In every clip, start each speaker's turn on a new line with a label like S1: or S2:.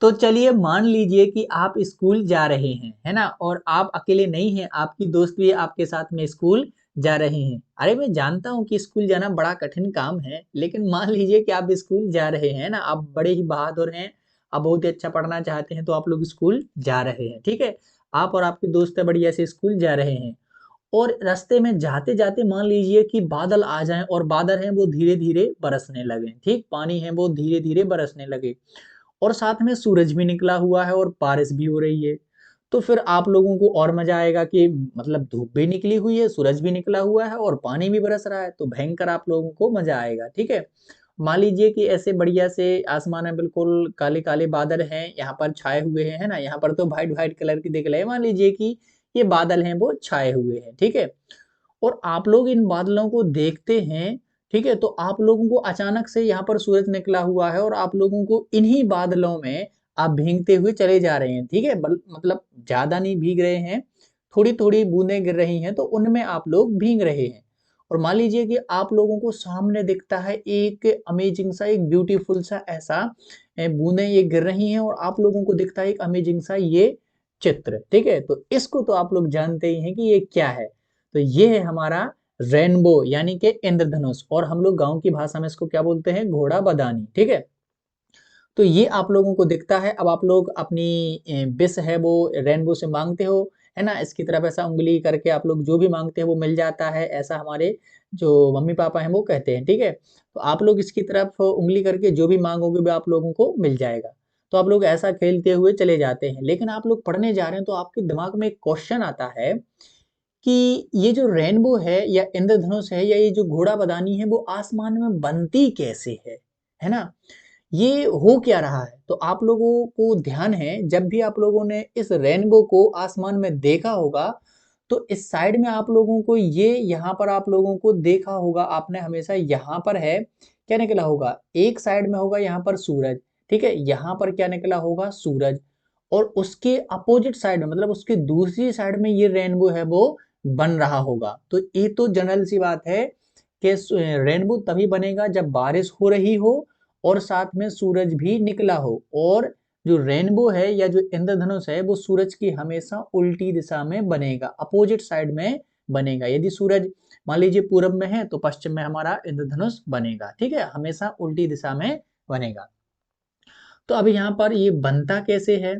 S1: तो चलिए मान लीजिए कि आप स्कूल जा रहे हैं, है ना? और आप अकेले नहीं हैं, आपकी दोस्त भी आपके साथ में स्कूल जा रहे हैं। अरे मैं जानता हूँ कि स्कूल जाना बड़ा कठिन काम है, लेकिन मान लीजिए कि आप स्कूल जा रहे हैं ना, आप बड़े ही बहादुर हैं, आप बहुत ही अच्छा पढ़ना चाहते हैं, तो आप लोग स्कूल जा रहे हैं, ठीक है? आप और आपके दोस्त बढ़िया से स्कूल जा रहे हैं और रास्ते में जाते-जाते मान लीजिए कि बादल आ जाएँ और बादल हैं वो धीरे-धीरे बरसने लगें, ठीक? पानी है वो धीरे-धीरे बरसने लगे। और साथ में सूरज भी निकला हुआ है और बारिश भी हो रही है। तो फिर आप लोगों को और मज़ा आएगा कि मतलब धूप भी निकली हुई है, सूरज भी निकला हुआ है और पानी भी बरस रहा है, तो भयंकर आप लोगों को मज़ा आएगा, ठीक है? मान लीजिए कि ऐसे बढ़िया से आसमान में बिल्कुल काले-काले बादल हैं, यहाँ पर छाए हुए हैं, है ना? यहाँ पर तो व्हाइट-व्हाइट कलर के दिख रहे हैं, मान लीजिए कि ये बादल हैं वो छाए हुए हैं, ठीक है? और आप लोग इन बादलों को देखते हैं, ठीक है? तो आप लोगों को अचानक से यहाँ पर सूरज निकला हुआ है और आप लोगों को इन्हीं बादलों में आप भीगते हुए चले जा रहे हैं, ठीक है? मतलब ज़्यादा नहीं भीग रहे हैं, थोड़ी-थोड़ी बूँदें गिर रही हैं, तो उनमें आप लोग भीग रहे हैं। और मान लीजिए कि आप लोगों को सामने दिखता है एक अमेजिंग सा, एक ब्यूटीफुल सा ऐसा बूँदें ये गिर रही हैं और आप लोगों को दिखता है एक अमेजिंग सा ये चित्र, ठीक है? तो इसको तो आप लोग जानते ही हैं कि ये क्या है? तो ये है हमारा रेनबो यानी कि इंद्रधनुष और हम लोग गाँव की भाषा में इसको क्या बोलते हैं? घोड़ा बदानी, ठीक है? तो ये आप लोगों को दिखता है, अब आप लोग अपनी विश है वो रेनबो से माँगते हो, है ना? इसकी तरफ ऐसा उँगली करके आप लोग जो भी माँगते हैं वो मिल जाता है, ऐसा हमारे जो मम्मी-पापा हैं वो कहते हैं, ठीक है? तो आप लोग इसकी तरफ उँगली करके जो भी माँगोगे वो आप लोगों को मिल जाएगा। तो आप लोग ऐसा खेलते हुए चले जाते हैं, लेकिन आप लोग पढ़ने जा रहे हैं तो आपके दिमाग में एक क्वेश्चन आता है कि ये जो रेनबो है या इंद्रधनुष है या ये जो घोड़ा बदानी है वो आसमान में बनती कैसे है ना? ये हो क्या रहा है? तो आप लोगों को ध्यान है जब भी आप लोगों ने इस रेनबो को आसमान में देखा होगा, तो इस साइड में आप लोगों को ये यहाँ पर आप लोगों को देखा होगा आपने हमेशा यहाँ पर है, क्या निकला होगा? एक साइड में होगा यहाँ पर सूरज, ठीक है? यहाँ पर क्या निकला होगा? सूरज और उसके अपोजिट साइड में मतलब उसके दूसरी साइड में ये रेनबो है वो बन रहा होगा। तो ये तो जनरल सी बात है कि रेनबो तभी बनेगा जब बारिश हो रही हो और साथ में सूरज भी निकला हो और जो रेनबो है या जो इंद्रधनुष है वो सूरज की हमेशा उल्टी दिशा में बनेगा, अपोजिट साइड में बनेगा। यदि सूरज मान लीजिए पूरब में है तो पश्चिम में हमारा इंद्रधनुष बनेगा, ठीक है? हमेशा उल्टी दिशा में बनेगा। तो अब यहाँ पर ये बनता कैसे है?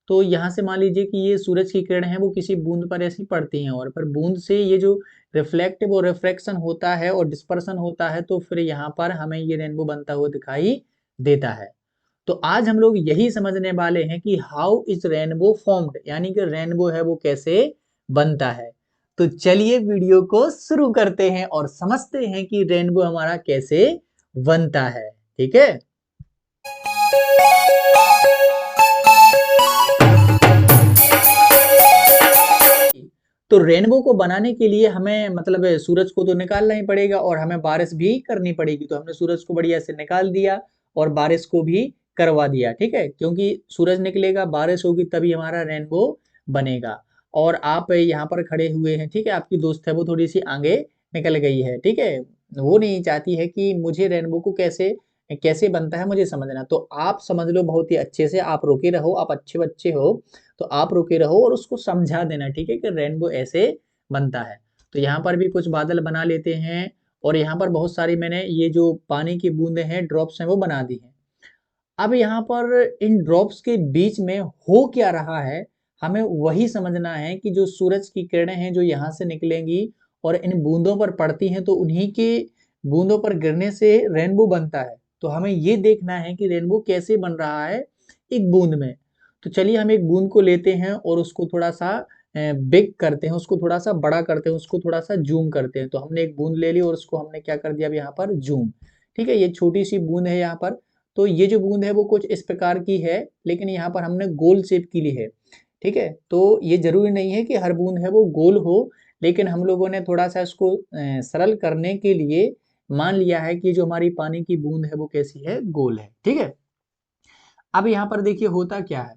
S1: तो यहाँ से मान लीजिए कि ये सूरज की किरण है वो किसी बूंद पर ऐसी पड़ती हैं और फिर बूंद से ये जो रिफ्लेक्टिव और रिफ्रैक्शन होता है और डिस्पर्सन होता है तो फिर यहाँ पर हमें ये रेनबो बनता हुआ दिखाई देता है। तो आज हम लोग यही समझने वाले हैं कि हाउ इज रेनबो फॉर्म्ड यानी कि रेनबो है वो कैसे बनता है। तो चलिए वीडियो को शुरू करते हैं और समझते हैं कि रेनबो हमारा कैसे बनता है, ठीक है? तो रेनबो को बनाने के लिए हमें मतलब सूरज को तो निकालना ही पड़ेगा और हमें बारिश भी करनी पड़ेगी। तो हमने सूरज को बढ़िया से निकाल दिया और बारिश को भी करवा दिया, ठीक है? क्योंकि सूरज निकलेगा, बारिश होगी तभी हमारा रेनबो बनेगा। और आप यहाँ पर खड़े हुए हैं, ठीक है? आपकी दोस्त है वो थोड़ी-सी आगे निकल गई है, ठीक है? वो नहीं चाहती है कि मुझे रेनबो को कैसे कैसे बनता है मुझे समझना। तो आप समझ लो बहुत ही अच्छे से, आप रुके रहो, आप अच्छे बच्चे हो तो आप रुके रहो और उसको समझा देना, ठीक है? कि रेनबो ऐसे बनता है। तो यहाँ पर भी कुछ बादल बना लेते हैं और यहाँ पर बहुत सारी मैंने ये जो पानी की बूंदें हैं, ड्रॉप्स हैं वो बना दी हैं। अब यहाँ पर इन ड्रॉप्स के बीच में हो क्या रहा है, हमें वही समझना है कि जो सूरज की किरणें हैं जो यहाँ से निकलेंगी और इन बूंदों पर पड़ती हैं तो उन्हीं के बूंदों पर गिरने से रेनबो बनता है। तो हमें ये देखना है कि रेनबो कैसे बन रहा है एक बूंद में। तो चलिए हम एक बूंद को लेते हैं और उसको थोड़ा-सा बिग करते हैं, उसको थोड़ा-सा बड़ा करते हैं, उसको थोड़ा-सा ज़ूम करते हैं। तो हमने एक बूंद ले ली और उसको हमने क्या कर दिया अब यहाँ पर ज़ूम, ठीक है? ये छोटी-सी बूंद है यहाँ पर। तो ये जो बूंद है वो कुछ इस प्रकार की है, लेकिन यहाँ पर हमने गोल शेप की ली है, ठीक है? तो ये ज़रूरी नहीं है कि हर बूंद है वो गोल हो, लेकिन हम लोगों ने थोड़ा-सा इसको सरल करने के लिए मान लिया है कि जो हमारी पानी की बूंद है वो कैसी है? गोल है, ठीक है? अब यहाँ पर देखिए होता क्या है,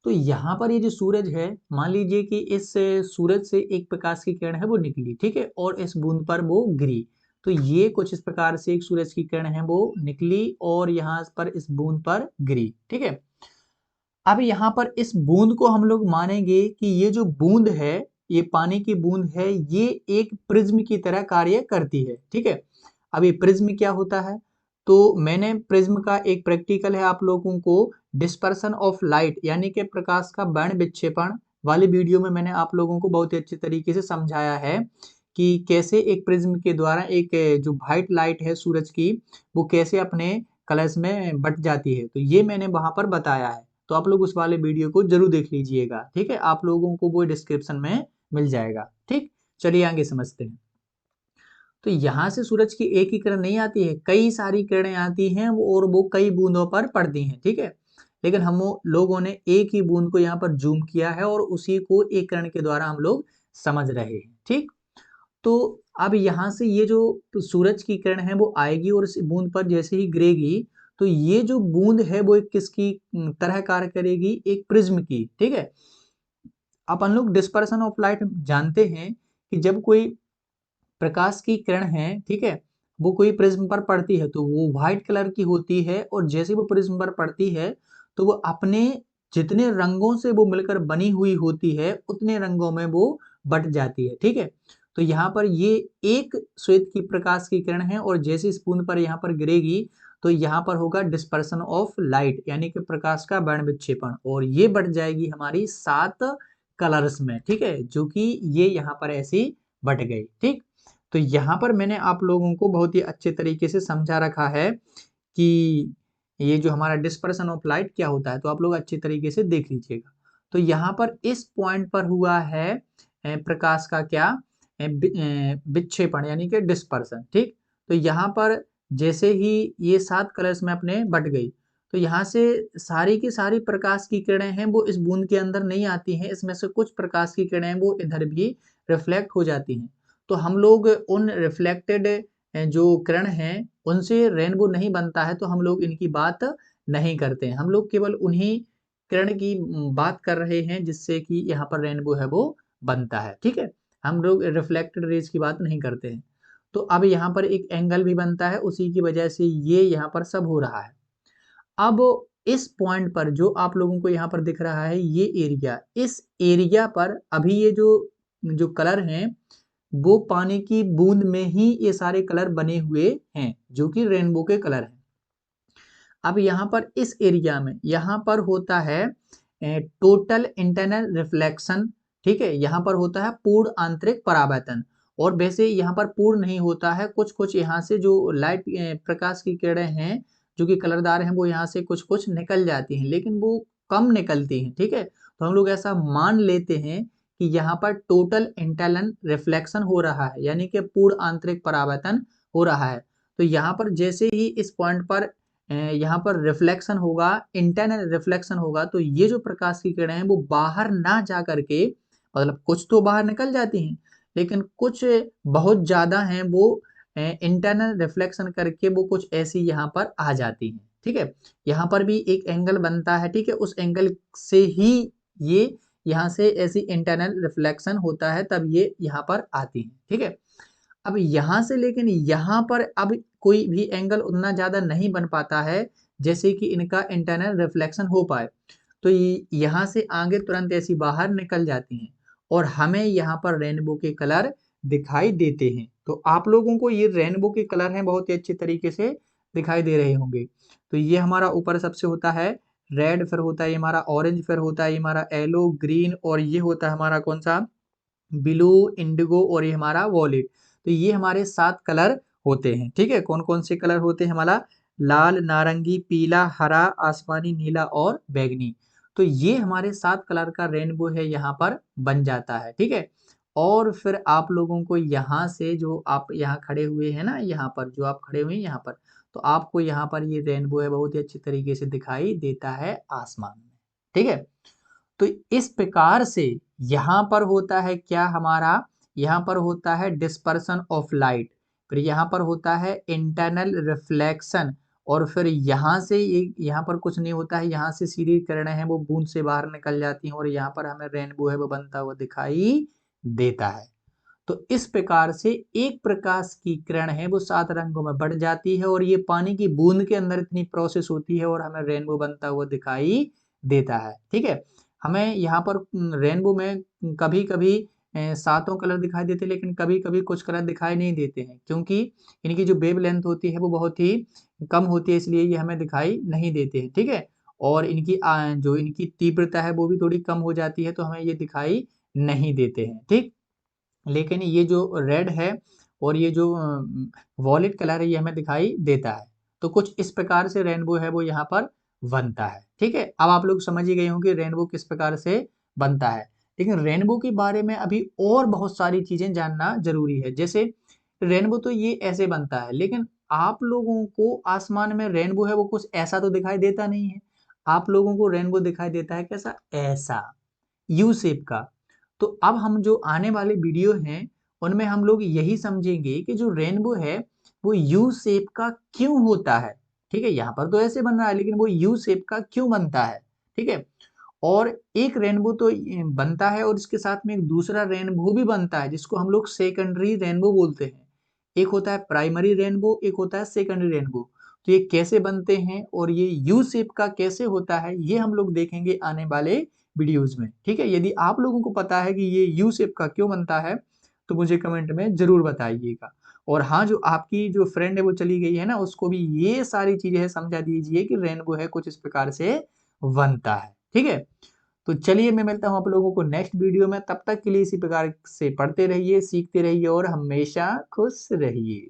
S1: तो यहाँ पर ये जो सूरज है, मान लीजिए कि इस सूरज से एक प्रकाश की किरण है वो निकली, ठीक है? और इस बूंद पर वो गिरी। तो ये कुछ इस प्रकार से एक सूरज की किरण है वो निकली और यहाँ पर इस बूंद पर गिरी, ठीक है? अब यहाँ पर इस बूंद को हम लोग मानेंगे कि ये जो बूंद है, ये पानी की बूंद है, ये एक प्रिज्म की तरह कार्य करती है, ठीक है। अब ये प्रिज्म क्या होता है, तो मैंने प्रिज्म का एक प्रैक्टिकल है आप लोगों को डिस्पर्सन ऑफ लाइट यानी कि प्रकाश का वर्ण विक्षेपण वाली वीडियो में मैंने आप लोगों को बहुत ही अच्छे तरीके से समझाया है कि कैसे एक प्रिज्म के द्वारा एक जो व्हाइट लाइट है सूरज की, वो कैसे अपने कलर्स में बट जाती है, तो ये मैंने वहां पर बताया है। तो आप लोग उस वाले वीडियो को जरूर देख लीजिएगा, ठीक है। आप लोगों को वो डिस्क्रिप्शन में मिल जाएगा, ठीक। चलिए आगे समझते हैं। तो यहाँ से सूरज की एक ही किरण नहीं आती है, कई सारी किरणें आती हैं और वो कई बूंदों पर पड़ती हैं, ठीक है। लेकिन हम लोगों ने एक ही बूंद को यहाँ पर जूम किया है और उसी को एक किरण के द्वारा हम लोग समझ रहे हैं, ठीक। तो अब यहाँ से ये जो सूरज की किरण है वो आएगी और इस बूंद पर जैसे ही गिरेगी, तो ये जो बूंद है वो एक किसकी तरह कार्य करेगी, एक प्रिज्म की, ठीक है। अपन लोग डिस्पर्सन ऑफ लाइट जानते हैं कि जब कोई प्रकाश की किरण है, ठीक है, वो कोई प्रिज्म पर पड़ती है तो वो व्हाइट कलर की होती है और जैसे वो प्रिज्म पर पड़ती है तो वो अपने जितने रंगों से वो मिलकर बनी हुई होती है उतने रंगों में वो बट जाती है, ठीक है। तो यहाँ पर ये एक श्वेत की प्रकाश की किरण है और जैसे इस बूंद पर यहाँ पर गिरेगी तो यहाँ पर होगा डिस्पर्सन ऑफ लाइट यानी कि प्रकाश का वर्ण विक्षेपण और ये बढ़ जाएगी हमारी 7 कलर्स में, ठीक है, जो कि ये यहाँ पर ऐसी बट गई, ठीक। तो यहाँ पर मैंने आप लोगों को बहुत ही अच्छे तरीके से समझा रखा है कि ये जो हमारा डिस्पर्सन ऑफ लाइट क्या होता है, तो आप लोग अच्छे तरीके से देख लीजिएगा। तो यहाँ पर इस पॉइंट पर हुआ है प्रकाश का क्या विक्षेपण यानी कि डिस्पर्सन, ठीक। तो यहाँ पर जैसे ही ये 7 कलर्स में अपने बट गई तो यहाँ से सारी की सारी प्रकाश की किरणें हैं वो इस बूंद के अंदर नहीं आती हैं, इसमें से कुछ प्रकाश की किरणें वो इधर भी रिफ्लेक्ट हो जाती हैं। तो हम लोग उन रिफ्लेक्टेड जो किरण हैं उनसे रेनबो नहीं बनता है तो हम लोग इनकी बात नहीं करते हैं, हम लोग केवल उन्हीं किरण की बात कर रहे हैं जिससे कि यहाँ पर रेनबो है वो बनता है, ठीक है। हम लोग रिफ्लेक्टेड रेज की बात नहीं करते हैं। तो अब यहाँ पर एक एंगल भी बनता है, उसी की वजह से ये यहाँ पर सब हो रहा है। अब इस पॉइंट पर जो आप लोगों को यहाँ पर दिख रहा है ये एरिया, इस एरिया पर अभी ये जो जो कलर हैं वो पानी की बूंद में ही ये सारे कलर बने हुए हैं जो कि रेनबो के कलर हैं। अब यहाँ पर इस एरिया में यहाँ पर होता है टोटल इंटरनल रिफ्लेक्शन, ठीक है, यहाँ पर होता है पूर्ण आंतरिक परावर्तन और वैसे यहाँ पर पूर्ण नहीं होता है, कुछ कुछ यहाँ से जो लाइट प्रकाश की किरणें हैं जो कि कलरदार हैं वो यहाँ से कुछ कुछ निकल जाती हैं लेकिन वो कम निकलती हैं, ठीक है। तो हम लोग ऐसा मान लेते हैं कि यहाँ पर टोटल इंटरनल रिफ्लेक्शन हो रहा है यानी कि पूर्ण आंतरिक परावर्तन हो रहा है। तो यहाँ पर जैसे ही इस पॉइंट पर यहाँ पर रिफ्लेक्शन होगा, इंटरनल रिफ्लेक्शन होगा तो ये जो प्रकाश की किरणें हैं वो बाहर ना जा करके, मतलब कुछ तो बाहर निकल जाती हैं लेकिन कुछ बहुत ज्यादा हैं वो इंटरनल रिफ्लेक्शन करके वो कुछ ऐसी यहाँ पर आ जाती हैं, ठीक है। यहाँ पर भी एक एंगल बनता है, ठीक है, उस एंगल से ही ये यहाँ से ऐसी इंटरनल रिफ्लेक्शन होता है तब ये यहाँ पर आती है, ठीक है। अब यहाँ से लेकिन यहाँ पर अब कोई भी एंगल उतना ज्यादा नहीं बन पाता है जैसे कि इनका इंटरनल रिफ्लेक्शन हो पाए, तो यहाँ से आगे तुरंत ऐसी बाहर निकल जाती हैं और हमें यहाँ पर रेनबो के कलर दिखाई देते हैं। तो आप लोगों को ये रेनबो के कलर हैं बहुत ही अच्छे तरीके से दिखाई दे रहे होंगे। तो ये हमारा ऊपर सबसे होता है रेड, फिर होता है ये हमारा ऑरेंज, फिर होता है ये हमारा येलो, ग्रीन और ये होता है हमारा कौन सा ब्लू, इंडिगो और ये हमारा वॉलेट। तो ये हमारे 7 कलर होते हैं, ठीक है। कौन कौन से कलर होते हैं हमारा लाल, नारंगी, पीला, हरा, आसमानी, नीला और बैंगनी। तो ये हमारे 7 कलर का रेनबो है यहाँ पर बन जाता है, ठीक है। और फिर आप लोगों को यहाँ से जो आप यहाँ खड़े हुए हैं ना, यहाँ पर जो आप खड़े हुए हैं यहाँ पर, तो आपको यहाँ पर ये रेनबो है बहुत ही अच्छी तरीके से दिखाई देता है आसमान में, ठीक है। तो इस प्रकार से यहाँ पर होता है क्या हमारा, यहाँ पर होता है डिस्पर्सन ऑफ लाइट, फिर यहाँ पर होता है इंटरनल रिफ्लेक्शन और फिर यहाँ से यहाँ पर कुछ नहीं होता है, यहाँ से सीधी किरणें हैं वो बूंद से बाहर निकल जाती हैं और यहाँ पर हमें रेनबो है वो बनता हुआ दिखाई देता है। तो इस प्रकार से एक प्रकाश की किरण है वो 7 रंगों में बढ़ जाती है और ये पानी की बूंद के अंदर इतनी प्रोसेस होती है और हमें रेनबो बनता हुआ दिखाई देता है, ठीक है। हमें यहाँ पर रेनबो में कभी-कभी 7 कलर दिखाई देते हैं, लेकिन कभी-कभी कुछ कलर दिखाई नहीं देते हैं, क्योंकि इनकी जो वेवलेंथ होती है वो बहुत ही कम होती है, इसलिए ये हमें दिखाई नहीं देते हैं, ठीक है। और इनकी जो इनकी तीव्रता है वो भी थोड़ी कम हो जाती है, तो हमें ये दिखाई नहीं देते हैं, ठीक। लेकिन ये जो रेड है और ये जो वॉलेट कलर है, ये हमें दिखाई देता है। तो कुछ इस प्रकार से रेनबो है वो यहाँ पर बनता है, ठीक है। अब आप लोग समझ ही गए होंगे रेनबो किस प्रकार से बनता है। लेकिन रेनबो के बारे में अभी और बहुत सारी चीजें जानना जरूरी है। जैसे रेनबो तो ये ऐसे बनता है, लेकिन आप लोगों को आसमान में रेनबो है वो कुछ ऐसा तो दिखाई देता नहीं है। आप लोगों को रेनबो दिखाई देता है कैसा, ऐसा, यू शेप का। तो अब हम जो आने वाले वीडियो हैं उनमें हम लोग यही समझेंगे कि जो रेनबो है वो यू शेप का क्यों होता है, ठीक है। यहाँ पर तो ऐसे बन रहा है, लेकिन वो यू शेप का क्यों बनता है, ठीक है। और एक रेनबो तो बनता है और इसके साथ में एक दूसरा रेनबो भी बनता है, जिसको हम लोग सेकेंडरी रेनबो बोलते हैं। एक होता है प्राइमरी रेनबो, एक होता है सेकेंडरी रेनबो। तो ये कैसे बनते हैं और ये यू शेप का कैसे होता है, ये हम लोग देखेंगे आने वाले वीडियोज में, ठीक है। यदि आप लोगों को पता है कि ये यू शेप का क्यों बनता है, तो मुझे कमेंट में जरूर बताइएगा। और हाँ, जो आपकी जो फ्रेंड है वो चली गई है ना, उसको भी ये सारी चीजें समझा दीजिए कि रेनबो है कुछ इस प्रकार से बनता है, ठीक है। तो चलिए मैं मिलता हूँ आप लोगों को नेक्स्ट वीडियो में, तब तक के लिए इसी प्रकार से पढ़ते रहिए, सीखते रहिए और हमेशा खुश रहिए।